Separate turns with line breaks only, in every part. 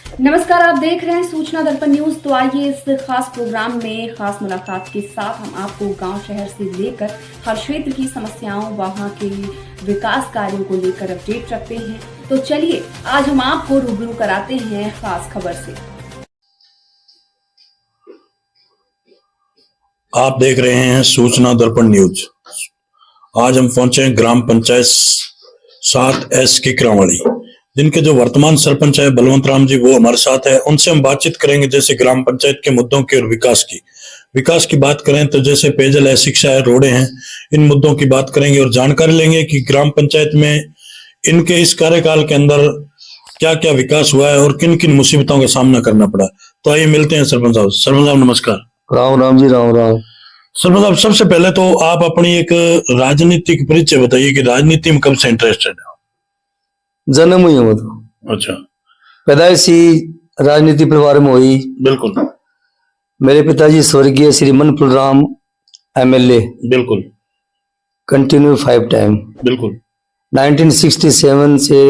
नमस्कार, आप देख रहे हैं सूचना दर्पण न्यूज। तो आइए इस खास प्रोग्राम में खास मुलाकात के साथ हम आपको गांव शहर से लेकर हर क्षेत्र की समस्याओं, वहां के विकास कार्यों को लेकर अपडेट रखते हैं। तो चलिए आज हम आपको रूबरू कराते हैं खास खबर से।
आप देख रहे हैं सूचना दर्पण न्यूज। आज हम पहुंचे हैं ग्राम पंचायत 7S किकरावाली, जिनके जो वर्तमान सरपंच है बलवंत राम जी, वो हमारे साथ है। उनसे हम बातचीत करेंगे जैसे ग्राम पंचायत के मुद्दों की और विकास की बात करें तो जैसे पेयजल है, शिक्षा है, रोडें हैं, इन मुद्दों की बात करेंगे और जानकारी लेंगे कि ग्राम पंचायत में इनके इस कार्यकाल के अंदर क्या क्या विकास हुआ है और किन किन मुसीबतों का सामना करना पड़ा। तो आइए मिलते हैं सरपंच साहब। सरपंच साहब नमस्कार।
राम राम जी, राम राम।
सरपंच साहब, सबसे पहले तो आप अपनी एक राजनीतिक परिचय बताइए कि राजनीति में कब से इंटरेस्टेड है?
जन्म हुई हूँ तो
अच्छा।
पैदाइश ही राजनीति परिवार में हुई।
बिल्कुल।
मेरे पिताजी स्वर्गीय श्री मनपुर राम MLA।
बिल्कुल।
Continue 5 time.
बिल्कुल।
1967 से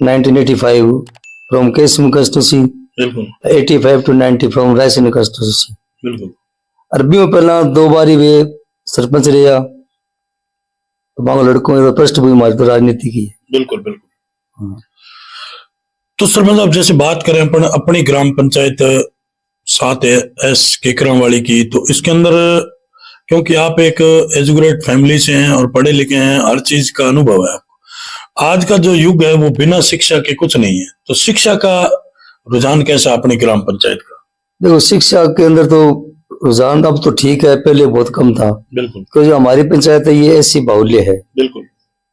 1985 फ्रॉम केसम कंस्टिट्यूंसी।
बिल्कुल।
85 to 90 फ्रॉम रायसेन कंस्टिट्यूंसी।
बिल्कुल।
अरबी में पहला 2 बारी वे सरपंच रहा तो बांगो लड़कों ने पृष्ठभूमि हमारी तो राजनीति की।
बिल्कुल बिल्कुल। तो सरपंच साहब, जैसे बात करें अपन अपनी ग्राम पंचायत 7S किकरावाली की, तो इसके अंदर क्योंकि आप एक एजुकेटेड फैमिली से हैं और पढ़े लिखे हैं, हर चीज का अनुभव है आपको। आज का जो युग है वो बिना शिक्षा के कुछ नहीं है, तो शिक्षा का रुझान कैसा अपनी ग्राम पंचायत का?
देखो, शिक्षा के अंदर तो रुझान अब तो ठीक है, पहले बहुत कम था।
बिल्कुल।
क्योंकि हमारी पंचायत है ये ऐसी बाहुल्य है।
बिल्कुल।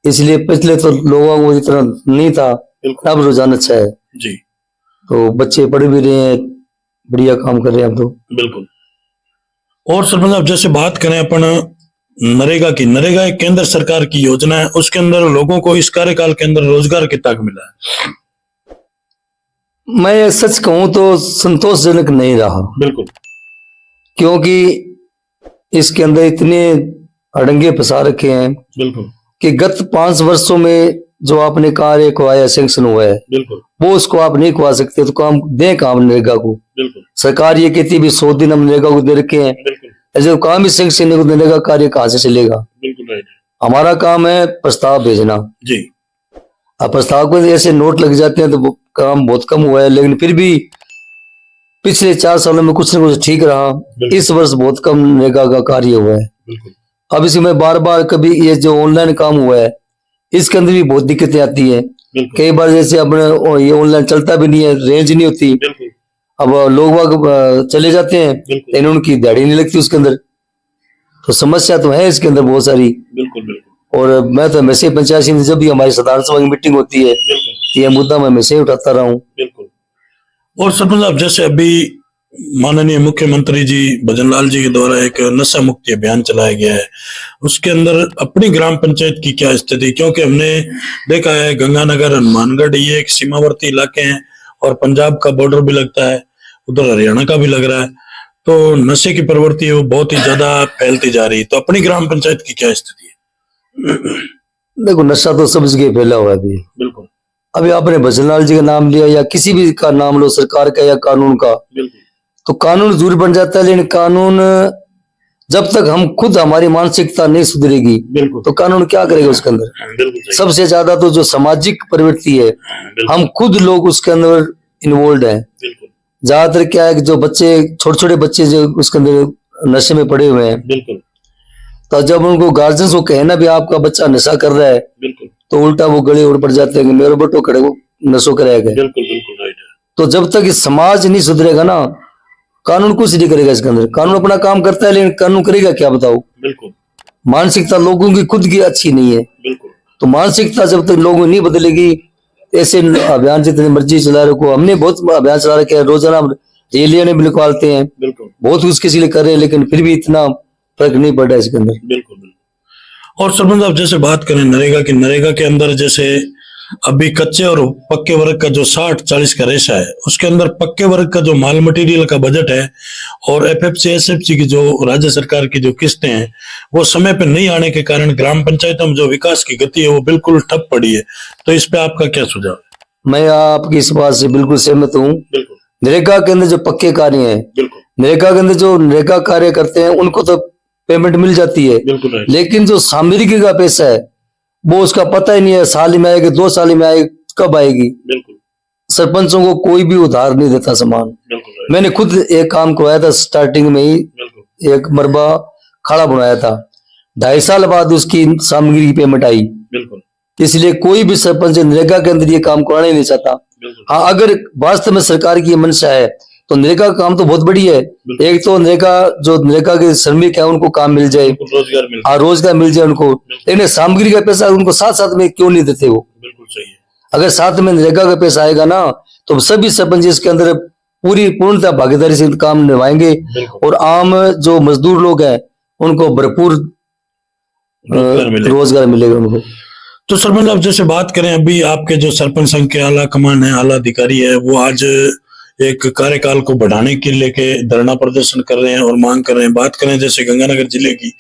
इसलिए पिछले तो लोगों को इतना नहीं था, अब रुझान अच्छा है
जी।
तो बच्चे पढ़ भी रहे हैं, बढ़िया काम कर रहे हैं अब तो।
बिल्कुल। और सरपंच साहब, जैसे बात करें अपन नरेगा की, नरेगा एक केंद्र सरकार की योजना है, उसके अंदर लोगों को इस कार्यकाल के अंदर रोजगार कितना मिला है?
मैं सच कहूं तो संतोषजनक नहीं रहा।
बिल्कुल।
क्योंकि इसके अंदर इतने अड़ंगे फंसा रखे हैं।
बिल्कुल।
कि गत 5 वर्षों में जो आपने कार्य करवाया, सैंक्शन हुआ है,
बिल्कुल,
वो उसको आप नहीं करवा सकते तो काम दें काम नरेगा को।
बिल्कुल।
सरकार ये कहती भी 100 दिन हम नरेगा को दे रखे हैं,
बिल्कुल।
ऐसे काम ही सैंक्शन नहीं, नरेगा कार्य कहाँ से चलेगा?
बिल्कुल राइट।
हमारा काम है प्रस्ताव भेजना
जी।
अब प्रस्ताव को ऐसे नोट लग जाते हैं तो वो काम बहुत कम हुआ है, लेकिन फिर भी पिछले 4 सालों में कुछ न कुछ ठीक रहा। इस वर्ष बहुत कम नरेगा का कार्य हुआ है।
बिल्कुल।
अब इसमें बार बार कभी ये जो ऑनलाइन काम हुआ है इसके अंदर भी बहुत दिक्कतें आती है। कई बार जैसे अपने ये ऑनलाइन चलता भी नहीं है, रेंज नहीं होती। अब लोग वाग चले जाते हैं लेकिन उनकी दिहाड़ी नहीं लगती उसके अंदर, तो समस्या तो है इसके अंदर बहुत सारी।
बिल्कुल बिल्कुल।
और मैं तो हमेशा पंचायत में जब भी हमारी साधारण सभा की मीटिंग होती है ये मुद्दा मैं हमेशा ही उठाता रहा हूँ।
बिल्कुल। और सरपंच साहब, जैसे अभी माननीय मुख्यमंत्री जी भजनलाल जी के द्वारा एक नशा मुक्ति अभियान चलाया गया है, उसके अंदर अपनी ग्राम पंचायत की क्या स्थिति? क्योंकि हमने देखा है गंगानगर, हनुमानगढ़ ये एक सीमावर्ती इलाके हैं और पंजाब का बॉर्डर भी लगता है, उधर हरियाणा का भी लग रहा है, तो नशे की प्रवृत्ति है वो बहुत ही ज्यादा फैलती जा रही है। तो अपनी ग्राम पंचायत की क्या स्थिति है?
देखो, नशा तो सब जगह फैला हुआ है अभी।
बिल्कुल।
अभी आपने भजनलाल जी का नाम लिया या किसी भी का नाम लो, सरकार का या कानून का, तो कानून जरूर बन जाता है, लेकिन कानून जब तक हम खुद हमारी मानसिकता नहीं सुधरेगी तो कानून क्या करेगा उसके अंदर? सबसे ज्यादा तो जो सामाजिक प्रवृत्ति है हम खुद लोग उसके अंदर इन्वॉल्व हैं। ज्यादातर क्या है कि जो बच्चे, छोटे छोटे बच्चे जो उसके अंदर नशे में पड़े हुए हैं, तो जब उनको गार्जियंस को कहना भी आपका बच्चा नशा कर रहा है तो उल्टा वो गले उड़ पड़ जाते हैं कि मेरे बटो खड़े वो नशो कराएगा। तो जब तक इस समाज नहीं सुधरेगा ना, कानून कुछ नहीं करेगा इसके अंदर। कानून अपना काम करता है लेकिन कानून करेगा क्या बताओ? बिल्कुल। मानसिकता लोगों की खुद की अच्छी नहीं है। बिल्कुल। तो मानसिकता जब तक लोगों नहीं बदलेगी, ऐसे अभियान जितने मर्जी चला रखो, हमने बहुत अभियान चला रखे हैं, रोजाना रैलियां भी निकालते हैं, बहुत कुछ किसी लिए कर रहे हैं, लेकिन फिर भी इतना फर्क नहीं पड़ रहा है इसके अंदर।
बिल्कुल बिल्कुल। और सरपंच साहब, जैसे बात करें नरेगा की, नरेगा के अंदर जैसे अभी कच्चे और पक्के वर्ग का जो 60-40 का रेशा है, उसके अंदर पक्के वर्ग का जो माल मटेरियल का बजट है और FFC SFC की जो राज्य सरकार की जो किस्तें हैं वो समय पे नहीं आने के कारण ग्राम पंचायतों में जो विकास की गति है वो बिल्कुल ठप पड़ी है। तो इस पे आपका क्या सुझाव है?
मैं आपकी इस बात से बिल्कुल सहमत हूँ।
बिल्कुल
नरेगा के अंदर जो पक्के कार्य हैं,
बिल्कुल
नरेगा के अंदर जो नरेगा कार्य करते हैं उनको तो पेमेंट मिल जाती है,
बिल्कुल राइट,
लेकिन जो सामग्री का पैसा है वो उसका पता ही नहीं है, साल में आएगी 2 साल में आएगी, कब आएगी।
बिल्कुल
सरपंचों को कोई भी उधार नहीं देता सामान।
बिल्कुल राइट,
मैंने खुद एक काम करवाया था, स्टार्टिंग में ही
बिल्कुल
एक मरबा खाड़ा बनवाया था, 2.5 साल बाद उसकी सामग्री की पेमेंट आई।
बिल्कुल
इसलिए कोई भी सरपंच नरेगा के अंदर ये काम कराना ही नहीं चाहता।
बिल्कुल
हाँ, अगर वास्तव में सरकार की ये मंशा है तो नरेगा का काम तो बहुत बढ़िया है। एक तो नरेगा के श्रमिक है उनको काम मिल जाए,
रोजगार मिल,
हाँ रोजगार मिल जाए उनको, लेकिन सामग्री का पैसा उनको साथ साथ में क्यों नहीं देते वो?
बिल्कुल सही है,
अगर साथ में नरेगा का पैसा आएगा ना तो सभी सरपंच इसके अंदर पूर्णतः भागीदारी से काम निभाएंगे
बिल्कुल
और आम जो मजदूर लोग हैं उनको भरपूर रोजगार मिलेगा उनको।
तो सरपंच आप जैसे बात करें, अभी आपके जो सरपंच संघ के आला कमान है, आला अधिकारी है, वो आज एक कार्यकाल को बढ़ाने के लेके धरना प्रदर्शन कर रहे हैं और मांग कर रहे हैं। बात करें जैसे गंगानगर जिले की,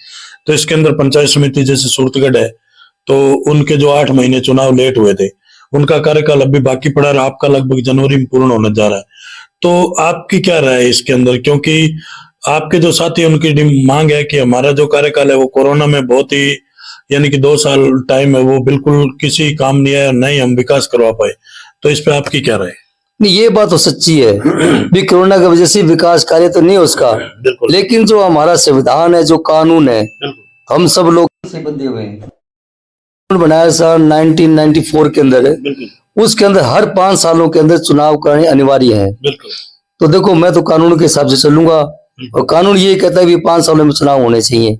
तो इसके अंदर पंचायत समिति जैसे सूरतगढ़ है, तो उनके जो 8 महीने चुनाव लेट हुए थे, उनका कार्यकाल अभी बाकी पड़ा है, आपका लगभग जनवरी में पूर्ण होने जा रहा है। तो आपकी क्या राय है इसके अंदर? क्योंकि आपके जो साथी उनकी मांग है कि हमारा जो कार्यकाल है वो कोरोना में बहुत ही, यानी कि 2 साल टाइम है, वो बिल्कुल किसी काम नहीं आया, नहीं हम विकास करवा पाए। तो इस पे आपकी क्या राय?
नहीं, ये बात तो सच्ची है भी कोरोना की वजह से विकास कार्य तो नहीं उसका, लेकिन जो हमारा संविधान है, जो कानून है, हम सब लोग से बंधे हुए हैं। बनाया था 1994 के अंदर, उसके अंदर हर 5 सालों के अंदर चुनाव करने अनिवार्य है। तो देखो, मैं तो कानून के हिसाब से चलूंगा और कानून ये कहता है कि 5 सालों में चुनाव होने चाहिए।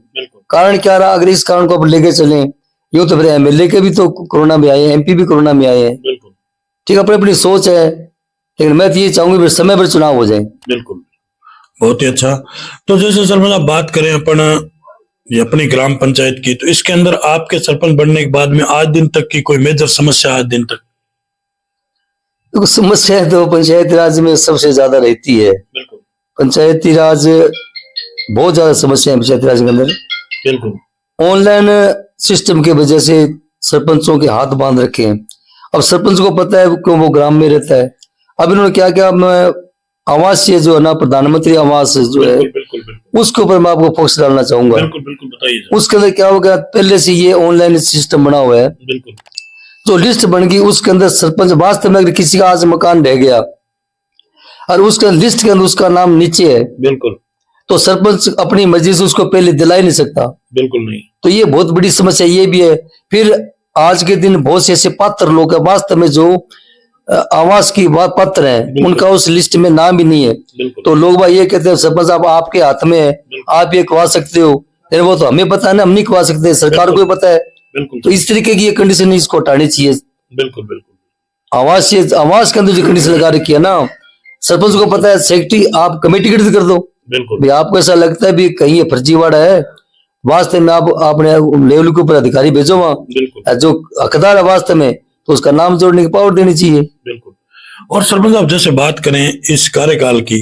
कारण क्या रहा? अगर इस कारण को आप लेके चले, यूं तो फिर एमएलए के भी तो कोरोना में आए हैं, एमपी भी कोरोना में आए हैं। ठीक है, अपनी अपनी सोच है, लेकिन मैं तो ये चाहूंगी समय पर चुनाव हो जाए।
बिल्कुल, बहुत ही अच्छा। तो जैसे सरपंच आप बात करें अपनी ग्राम पंचायत की, तो इसके अंदर आपके सरपंच बनने के बाद में आज दिन तक की कोई मेजर समस्या? आज दिन तक
देखो, समस्या तो पंचायती राज में सबसे ज्यादा रहती है। पंचायती राज बहुत ज्यादा समस्या है पंचायती राज के अंदर। बिल्कुल ऑनलाइन सिस्टम की वजह से सरपंचों के हाथ बांध रखे हैं। अब सरपंच को पता है क्यों वो ग्राम में रहता है। अब इन्होंने क्या किया, आवास जो है ना, प्रधानमंत्री आवास जो है, उसके ऊपर मैं आपको फोकस डालना चाहूंगा।
बिल्कुल बताइए।
उसके अंदर क्या हो गया, पहले से ये ऑनलाइन सिस्टम बना हुआ है, जो लिस्ट बन गई, उसके अंदर सरपंच वास्तव में अगर किसी का आज मकान रह गया और उसके लिस्ट के अंदर उसका नाम नीचे है, बिल्कुल, तो सरपंच अपनी मर्जी से उसको पहले दिला ही नहीं सकता। बिल्कुल नहीं। तो ये बहुत बड़ी समस्या ये भी है। फिर आज के दिन बहुत से ऐसे पात्र लोग हैं वास्तव में जो आवास की पात्र है, उनका उस लिस्ट में नाम भी नहीं है। तो लोग भाई ये कहते हैं सरपंच साहब आपके हाथ में है, आप ये करवा सकते हो, वो तो हमें पता है ना, हम नहीं करवा सकते, सरकार को पता है। तो इस तरीके की ये कंडीशन इसको हटानी चाहिए। बिल्कुल आवास के अंदर जो कंडीशन लगा रखी है ना, सरपंच को पता है, सेक्रेटरी आप कमेटी गठित कर दो। बिल्कुल आपको ऐसा लगता है भी कहीं ये फर्जीवाड़ा है, वास्तव में आप अपने लेवल के ऊपर अधिकारी भेजो वहां, जो हकदार है वास्तव में, तो उसका नाम जोड़ने की पावर देनी चाहिए। बिल्कुल।
और सरपंच आप जैसे बात करें इस कार्यकाल की,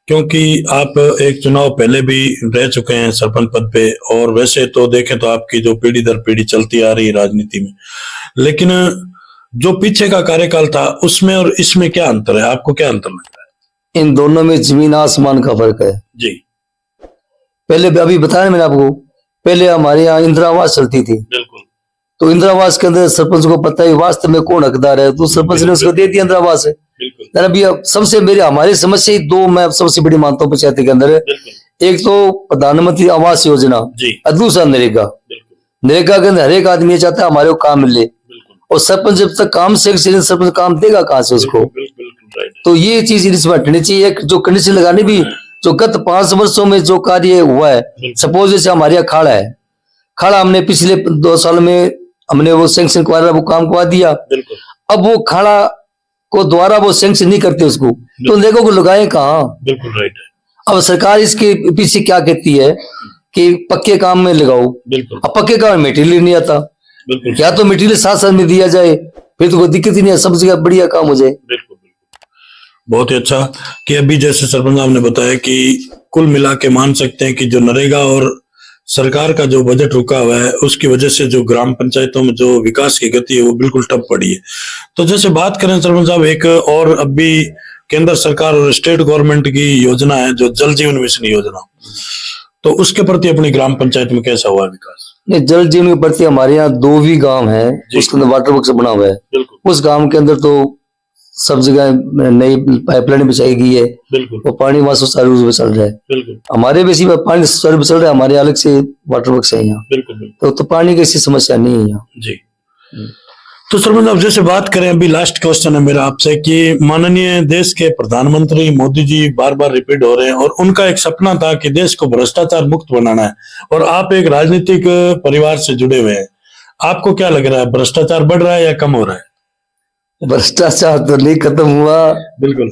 क्योंकि आप एक चुनाव पहले भी रह चुके हैं सरपंच पद पे, और वैसे तो देखें तो आपकी जो पीढ़ी दर पीढ़ी चलती आ रही है राजनीति में, लेकिन जो पीछे का कार्यकाल था उसमें और इसमें क्या अंतर है? आपको क्या अंतर लगता है?
इन दोनों में जमीन आसमान का फर्क है
जी।
पहले अभी बताया मैंने आपको, पहले हमारे यहाँ इंदिरा आवास चलती थी। बिल्कुल। तो इंदिरा आवास के अंदर सरपंच को पता है वास्तव में कौन हकदार है, तो सरपंच ने उसको दे दिया इंदिरा आवास है। अभी सबसे हमारी समस्या ही 2 मैं सबसे बड़ी मानता हूँ पंचायत के अंदर। एक तो प्रधानमंत्री आवास योजना और दूसरा नरेगा। नरेगा के अंदर हर एक आदमी ये चाहता है हमारे को काम मिले, और सरपंच जब तक काम से सरपंच काम देगा कहाँ से उसको? तो ये चीज इसमें हटनी चाहिए। एक जो कंडीशन लगानी भी, जो गत 5 वर्षों में जो कार्य हुआ है, सपोज जैसे हमारे यहाँ खाड़ा है, खाड़ा हमने पिछले 2 साल में हमने वो सैंक्शन करवा, वो काम करवा दिया। अब वो खाड़ा को दोबारा वो सैंक्शन नहीं करते उसको, तो देखो को लगाए कहाँ? बिल्कुल राइट है। अब सरकार इसके पीछे क्या कहती है कि पक्के काम में लगाओ। अब पक्के काम में मटेरियल नहीं आता, या तो मटेरियल साथ साथ में दिया जाए, फिर तो कोई दिक्कत ही नहीं है, सब जगह बढ़िया काम हो जाए।
बहुत ही अच्छा कि अभी जैसे सरपंच साहब ने बताया कि कुल मिला के मान सकते हैं कि जो नरेगा और सरकार का जो बजट रुका हुआ है उसकी वजह से जो ग्राम पंचायतों में जो विकास की गति है वो बिल्कुल ठप पड़ी है। तो जैसे बात करें सरपंच साहब, एक और अभी केंद्र सरकार और स्टेट गवर्नमेंट की योजना है जो जल जीवन मिशन योजना, तो उसके प्रति अपनी ग्राम पंचायत में कैसा हुआ विकास?
नहीं, जल जीवन के प्रति हमारे यहाँ 2 भी गांव है, उसके अंदर वाटर वर्क्स बना हुआ है। उस गांव के अंदर तो सब जगह नई पाइपलाइन बिछाई गई है, वो पानी वहां सुचारू रूप से चल रहा है। हमारे भी इसी पानी सुचारू रूप से चल रहा है, हमारे अलग से वाटर वर्क्स है यहाँ, तो पानी की ऐसी समस्या नहीं है यहाँ
जी। तो सरपंच अब जैसे बात करें, अभी लास्ट क्वेश्चन है मेरा आपसे कि माननीय देश के प्रधानमंत्री मोदी जी बार बार रिपीट हो रहे हैं और उनका एक सपना था कि देश को भ्रष्टाचार मुक्त बनाना है, और आप एक राजनीतिक परिवार से जुड़े हुए हैं, आपको क्या लग रहा है, भ्रष्टाचार बढ़ रहा है या कम हो रहा है?
भ्रष्टाचार तो नहीं खत्म हुआ,
बिल्कुल।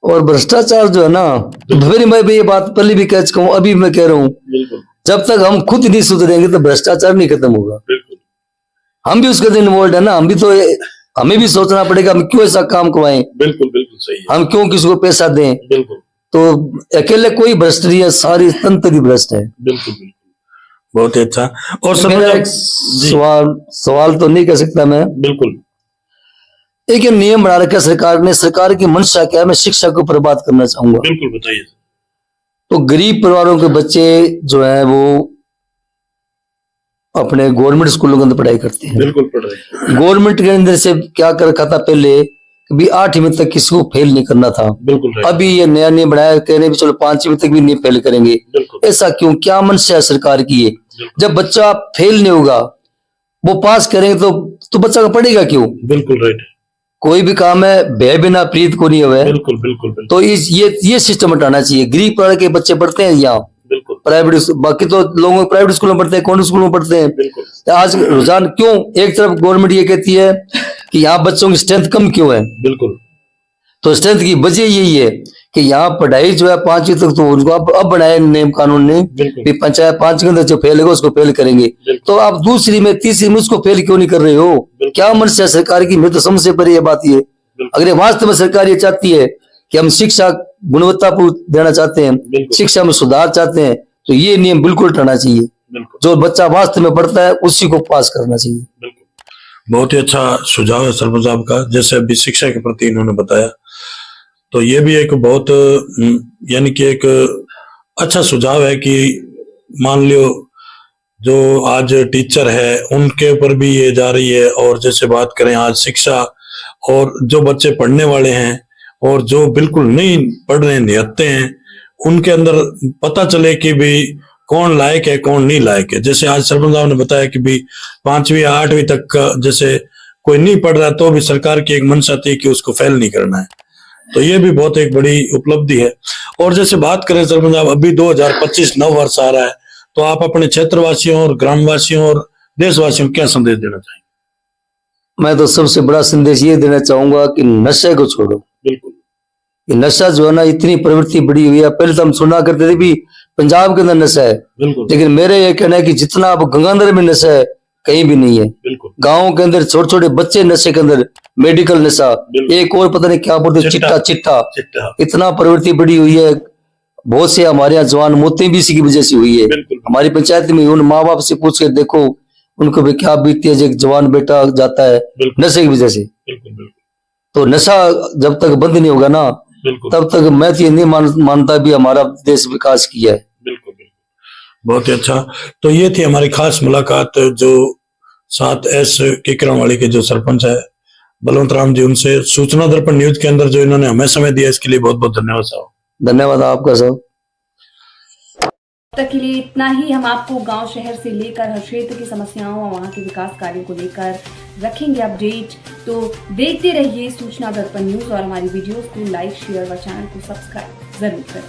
और भ्रष्टाचार जो है ना, फिर मैं भी ये बात पहले भी कह चुका हूँ, अभी मैं कह रहा हूँ, जब तक हम खुद नहीं सुधरेंगे तो भ्रष्टाचार नहीं खत्म होगा। हम भी उसके अंदर इन्वॉल्व है ना, हमें भी सोचना पड़ेगा हम क्यों ऐसा काम करवाएं।
बिल्कुल सही है।
हम क्यों किसी को पैसा दें? तो अकेले कोई भ्रष्ट नहीं है, सारी तंत्र ही भ्रष्ट है।
बिल्कुल बहुत ही अच्छा। और
सवाल तो नहीं कर सकता मैं।
बिल्कुल।
एक नियम बना रखा सरकार ने, सरकार की मंशा क्या है, मैं शिक्षा को पर बात करना चाहूंगा।
बिल्कुल बताइए।
तो गरीब परिवारों के बच्चे जो है वो अपने गवर्नमेंट स्कूलों के अंदर पढ़ाई करते हैं।
बिल्कुल पढ़ रहे हैं।
गवर्नमेंट के अंदर से क्या कर रखा था पहले, भी 8वीं तक किसी को फेल नहीं करना था।
बिल्कुल। अभी
ये नया नियम बनाया, कहने भी चलो 5वीं तक भी नहीं फेल करेंगे। ऐसा क्यों, क्या मंशा है सरकार की है? जब बच्चा फेल नहीं होगा, वो पास करेंगे तो बच्चा का पढ़ेगा क्यों?
बिल्कुल राइट।
कोई भी काम है भय बिना प्रीत को नहीं हुआ।
बिल्कुल।
तो ये सिस्टम हटाना चाहिए। गरीब परिवार के बच्चे पढ़ते हैं यहाँ प्राइवेट, बाकी तो लोगों प्राइवेट स्कूल में पढ़ते हैं, कॉन्वेंट स्कूल में पढ़ते हैं। आज रुझान क्यों, एक तरफ गवर्नमेंट ये कहती है कि यहाँ बच्चों की स्ट्रेंथ कम क्यों है?
बिल्कुल। तो
स्ट्रेंथ की वजह यही है कि यहाँ पढ़ाई जो है 5वीं तक, तो उनको अब बनाए नियम कानून ने कि पंचायत 5 के अंदर जो फेल होगा उसको फेल करेंगे। तो आप दूसरी में तीसरी में उसको फेल क्यों नहीं कर रहे हो? क्या मंशा सरकार की? मैं तो समझ पर ये बात ये, अगर वास्तव में सरकार ये चाहती है कि हम शिक्षा गुणवत्तापूर्ण देना चाहते हैं, शिक्षा में सुधार चाहते हैं, तो ये नियम बिल्कुल हटाना चाहिए। जो बच्चा वास्तव में पढ़ता है उसी को पास करना चाहिए।
बहुत ही अच्छा सुझाव है सरपंच साहब का। जैसे अभी शिक्षा के प्रति इन्होंने बताया, तो ये भी एक बहुत यानी कि एक अच्छा सुझाव है कि मान लो जो आज टीचर है उनके ऊपर भी ये जा रही है। और जैसे बात करें आज शिक्षा, और जो बच्चे पढ़ने वाले हैं और जो बिल्कुल नहीं पढ़ रहे निहत्ते हैं, उनके अंदर पता चले कि भी कौन लायक है कौन नहीं लायक है। जैसे आज सरपंच साहब ने बताया कि भी 5वीं या 8वीं तक का जैसे कोई नहीं पढ़ रहा तो भी सरकार की एक मंशा थी कि उसको फेल नहीं करना है, तो ये भी बहुत एक बड़ी उपलब्धि है। और जैसे बात करें सरपंच साहब, अभी 2025 नव वर्ष आ रहा है, तो आप अपने क्षेत्रवासियों और ग्रामवासियों और देशवासियों को क्या संदेश देना चाहेंगे?
मैं तो सबसे बड़ा संदेश ये देना चाहूंगा कि नशे को छोड़ो।
बिल्कुल।
ये नशा जो है ना, इतनी प्रवृत्ति बढ़ी हुई है। पहले तो हम सुना करते थे भी पंजाब के अंदर नशा है, लेकिन मेरे ये कहना है कि जितना अब गंगानगर में नशा है कहीं भी नहीं है। गाँव के अंदर छोटे छोटे बच्चे नशे के अंदर, मेडिकल नशा, एक और पता नहीं क्या बोलते, चिट्टा, इतना प्रवृत्ति बढ़ी हुई है। बहुत से हमारे यहाँ जवान मौतें भी इसी की वजह से हुई है। हमारी पंचायत में उन माँ बाप से पूछ के देखो उनको भी क्या बीतती है जब जवान बेटा जाता है नशे की वजह से। तो नशा जब तक बंद नहीं होगा ना, तब तक मैं तो ये नहीं मानता भी हमारा देश विकास किया है।
बिल्कुल। बहुत ही अच्छा। तो ये थी हमारी खास मुलाकात जो 7S किकरावाली के जो सरपंच है बलवंत राम जी, उनसे सूचना दर्पण न्यूज के अंदर जो इन्होंने हमें समय दिया, इसके लिए बहुत बहुत धन्यवाद साहब।
धन्यवाद आपका साहब।
तक के लिए इतना ही। हम आपको गांव शहर से लेकर हर क्षेत्र की समस्याओं और वहां के विकास कार्यों को लेकर रखेंगे अपडेट। तो देखते रहिए सूचना दर्पण न्यूज और हमारी वीडियोस को लाइक शेयर व चैनल को सब्सक्राइब जरूर करें।